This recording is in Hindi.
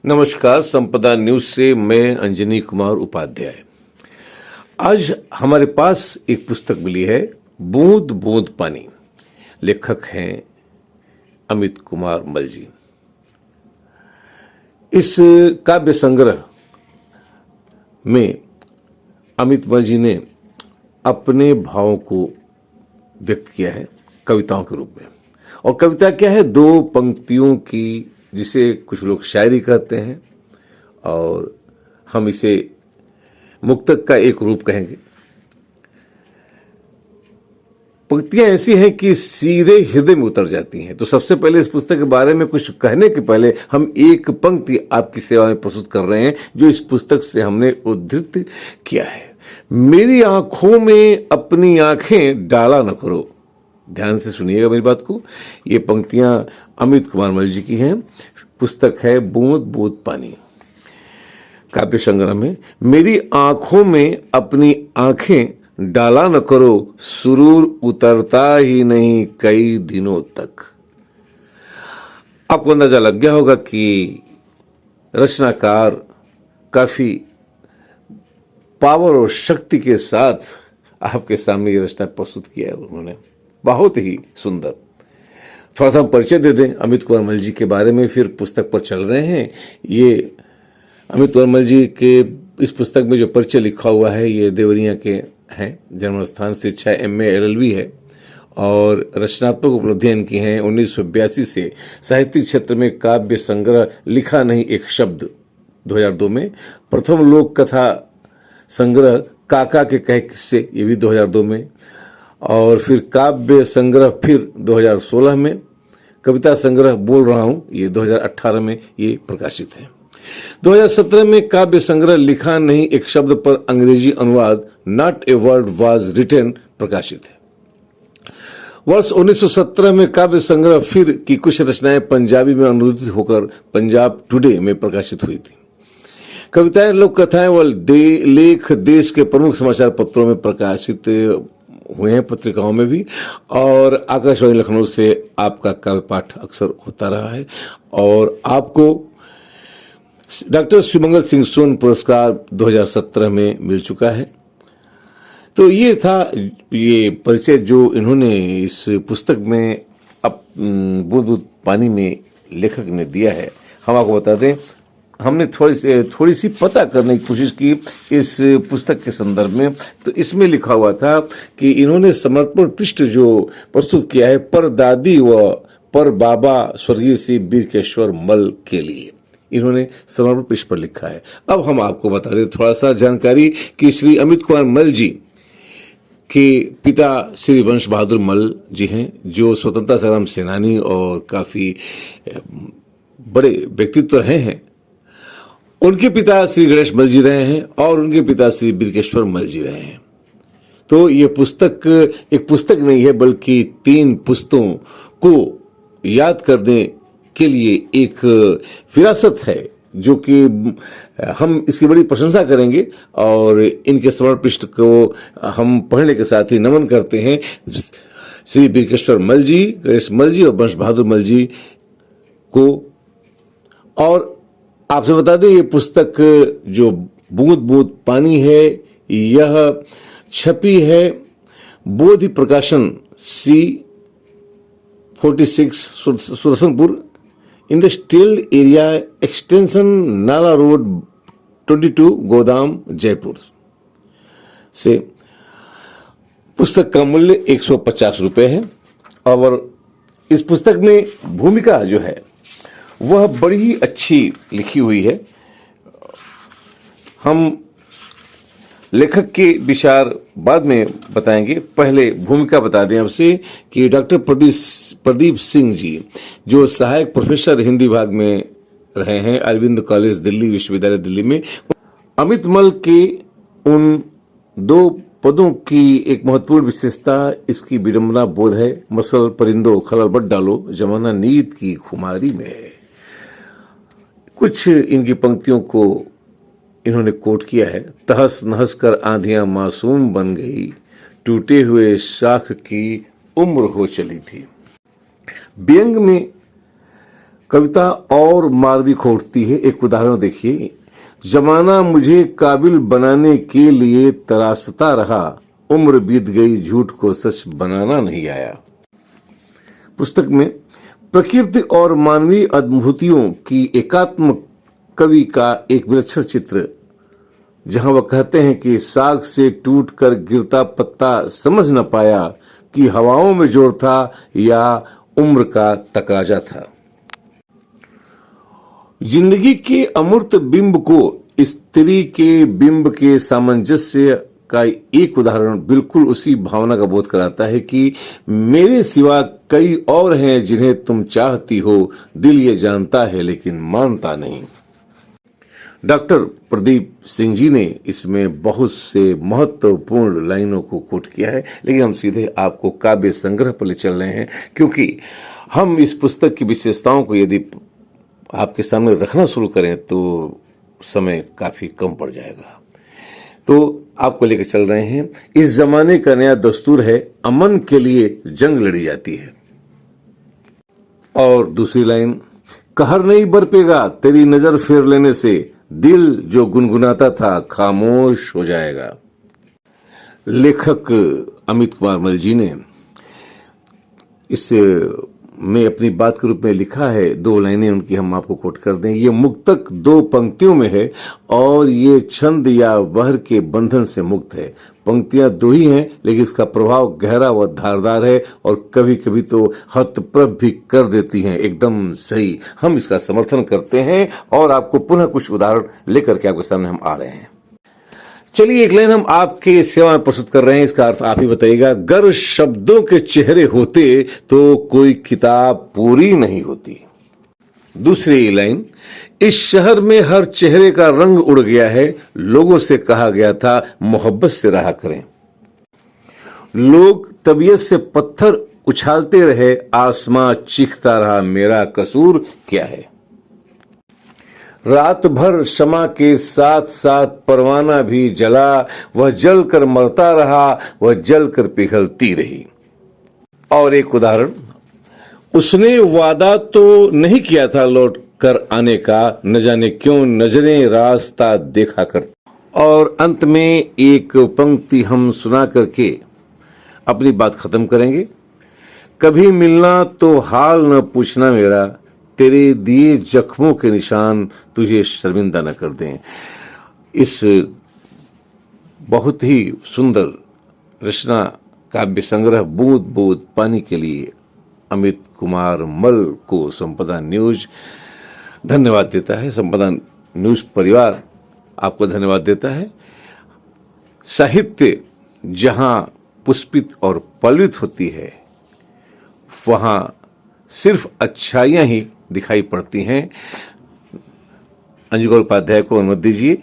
नमस्कार, संपदा न्यूज से मैं अंजनी कुमार उपाध्याय। आज हमारे पास एक पुस्तक मिली है, बूंद बूंद पानी। लेखक हैं अमित कुमार मल जी। इस काव्य संग्रह में अमित मल जी ने अपने भावों को व्यक्त किया है कविताओं के रूप में। और कविता क्या है? दो पंक्तियों की, जिसे कुछ लोग शायरी कहते हैं और हम इसे मुक्तक का एक रूप कहेंगे। पंक्तियां ऐसी हैं कि सीधे हृदय में उतर जाती हैं। तो सबसे पहले इस पुस्तक के बारे में कुछ कहने के पहले हम एक पंक्ति आपकी सेवा में प्रस्तुत कर रहे हैं, जो इस पुस्तक से हमने उद्धृत किया है। मेरी आंखों में अपनी आंखें डाला न करो। ध्यान से सुनिएगा मेरी बात को। ये पंक्तियां अमित कुमार मल जी की हैं। पुस्तक है बूंद बूंद पानी। काव्य संग्रह में मेरी आंखों में अपनी आंखें डाला न करो, सुरूर उतरता ही नहीं कई दिनों तक। आपको अंदाजा लग गया होगा कि रचनाकार काफी पावर और शक्ति के साथ आपके सामने ये रचना प्रस्तुत किया है उन्होंने। बहुत ही सुंदर। थोड़ा सा हम परिचय दे दें अमित कुमार मल जी के बारे में, फिर पुस्तक पर चल रहे हैं। ये अमित कुमार मल जी के इस पुस्तक में जो परिचय लिखा हुआ है, ये देवरिया के हैं। जन्म स्थान शिक्षा MA LLB है और रचनात्मक उपलब्धियां इनकी हैं। 1982 से साहित्यिक क्षेत्र में काव्य संग्रह लिखा नहीं एक शब्द 2002 में, प्रथम लोक कथा संग्रह काका के कहे किस्से, ये भी 2002 में, और फिर काव्य संग्रह फिर 2016 में, कविता संग्रह बोल रहा हूं, ये 2018 में ये प्रकाशित है। 2017 में काव्य संग्रह लिखा नहीं एक शब्द पर अंग्रेजी अनुवाद not a word was written प्रकाशित है। वर्ष 1917 में काव्य संग्रह फिर की कुछ रचनाएं पंजाबी में अनुदित होकर पंजाब टुडे में प्रकाशित हुई थी। कविताएं, लोक कथाएं व लेख देश के प्रमुख समाचार पत्रों में प्रकाशित हुए हैं, पत्रिकाओं में भी, और आकाशवाणी लखनऊ से आपका काव्य पाठ अक्सर होता रहा है। और आपको डॉक्टर श्रीमंगल सिंह सोन पुरस्कार 2017 में मिल चुका है। तो ये था ये परिचय जो इन्होंने इस पुस्तक में बूंद बूंद पानी में लेखक ने दिया है। हम आपको बता दें, हमने थोड़ी सी पता करने की कोशिश की इस पुस्तक के संदर्भ में। तो इसमें लिखा हुआ था कि इन्होंने समर्पण पृष्ठ जो प्रस्तुत किया है पर दादी व पर बाबा स्वर्गीय श्री बीरकेश्वर मल के लिए, इन्होंने समर्पण पृष्ठ पर लिखा है। अब हम आपको बता दें थोड़ा सा जानकारी कि श्री अमित कुमार मल जी के पिता श्री वंश बहादुर मल जी हैं, जो स्वतंत्रता संग्राम सेनानी और काफी बड़े व्यक्तित्व रहे हैं। उनके पिता श्री गणेश मल जी रहे हैं और उनके पिता श्री बीरकेश्वर मल जी रहे हैं। तो ये पुस्तक एक पुस्तक नहीं है, बल्कि 3 पुस्तकों को याद करने के लिए एक विरासत है, जो कि हम इसकी बड़ी प्रशंसा करेंगे। और इनके समर्पण पृष्ठ को हम पढ़ने के साथ ही नमन करते हैं श्री बीरकेश्वर मल जी, गणेश मल जी और वंश बहादुर मल जी को। और आपसे बता दें, ये पुस्तक जो बूंद बूंद पानी है, यह छपी है बोधि प्रकाशन C46 सुरसनपुर इंडस्ट्रियल एरिया एक्सटेंशन नाला रोड 22 गोदाम जयपुर से। पुस्तक का मूल्य 150 रुपए है। और इस पुस्तक में भूमिका जो है वह बड़ी ही अच्छी लिखी हुई है। हम लेखक के विचार बाद में बताएंगे, पहले भूमिका बता दें आपसे कि डॉक्टर प्रदीप सिंह जी, जो सहायक प्रोफेसर हिंदी विभाग में रहे हैं अरविंद कॉलेज दिल्ली विश्वविद्यालय दिल्ली में, अमित मल के उन 2 पदों की एक महत्वपूर्ण विशेषता इसकी विडंबना बोध है। मसल परिंदों खलल बट डालो, जमाना नींद की खुमारी में है। कुछ इनकी पंक्तियों को इन्होंने कोट किया है। तहस नहस कर आंधियां मासूम बन गई, टूटे हुए शाख की उम्र हो चली थी। व्यंग में कविता और मार्मिक खोटती है। एक उदाहरण देखिए, जमाना मुझे काबिल बनाने के लिए तराशता रहा, उम्र बीत गई झूठ को सच बनाना नहीं आया। पुस्तक में प्रकृति और मानवीय अनुभूतियों की एकात्म कवि का एक विलक्षण चित्र, जहां वह कहते हैं कि साग से टूटकर गिरता पत्ता समझ न पाया कि हवाओं में जोर था या उम्र का तकाजा था। जिंदगी के अमूर्त बिंब को स्त्री के बिंब के सामंजस्य का एक उदाहरण बिल्कुल उसी भावना का बोध कराता है कि मेरे सिवा कई और हैं जिन्हें तुम चाहती हो, दिल ये जानता है लेकिन मानता नहीं। डॉक्टर प्रदीप सिंह जी ने इसमें बहुत से महत्वपूर्ण लाइनों को कोट किया है, लेकिन हम सीधे आपको काव्य संग्रह पर ले चल रहे हैं, क्योंकि हम इस पुस्तक की विशेषताओं को यदि आपके सामने रखना शुरू करें तो समय काफी कम पड़ जाएगा। तो आपको लेकर चल रहे हैं, इस जमाने का नया दस्तूर है, अमन के लिए जंग लड़ी जाती है। और दूसरी लाइन, कहर नहीं बरपेगा तेरी नजर फेर लेने से, दिल जो गुनगुनाता था खामोश हो जाएगा। लेखक अमित कुमार मल जी ने इस में अपनी बात के रूप में लिखा है, दो लाइनें उनकी हम आपको कोट कर दें। ये मुक्तक दो पंक्तियों में है और ये छंद या बहर के बंधन से मुक्त है। पंक्तियां दो ही हैं, लेकिन इसका प्रभाव गहरा व धारदार है और कभी कभी तो हतप्रभ भी कर देती हैं। एकदम सही, हम इसका समर्थन करते हैं और आपको पुनः कुछ उदाहरण लेकर के आपके सामने हम आ रहे हैं। चलिए, एक लाइन हम आपके सेवा में प्रस्तुत कर रहे हैं, इसका अर्थ आप ही बताइएगा। गर शब्दों के चेहरे होते तो कोई किताब पूरी नहीं होती। दूसरी लाइन, इस शहर में हर चेहरे का रंग उड़ गया है, लोगों से कहा गया था मोहब्बत से रहा करें। लोग तबीयत से पत्थर उछालते रहे, आसमां चीखता रहा मेरा कसूर क्या है। रात भर शमा के साथ साथ परवाना भी जला, वह जल कर मरता रहा, वह जल कर पिघलती रही। और एक उदाहरण, उसने वादा तो नहीं किया था लौट कर आने का, न जाने क्यों नजरें रास्ता देखा कर। और अंत में एक पंक्ति हम सुना करके अपनी बात खत्म करेंगे। कभी मिलना तो हाल न पूछना मेरा, तेरे दिए जख्मों के निशान तुझे शर्मिंदा न कर दें। इस बहुत ही सुंदर रचना काव्य संग्रह बूंद बूंद पानी के लिए अमित कुमार मल को संपदा न्यूज धन्यवाद देता है। संपदा न्यूज परिवार आपको धन्यवाद देता है। साहित्य जहां पुष्पित और पल्वित होती है, वहां सिर्फ अच्छाइयां ही दिखाई पड़ती हैं। अंजू गौर उपाध्याय को अनुमति दीजिए।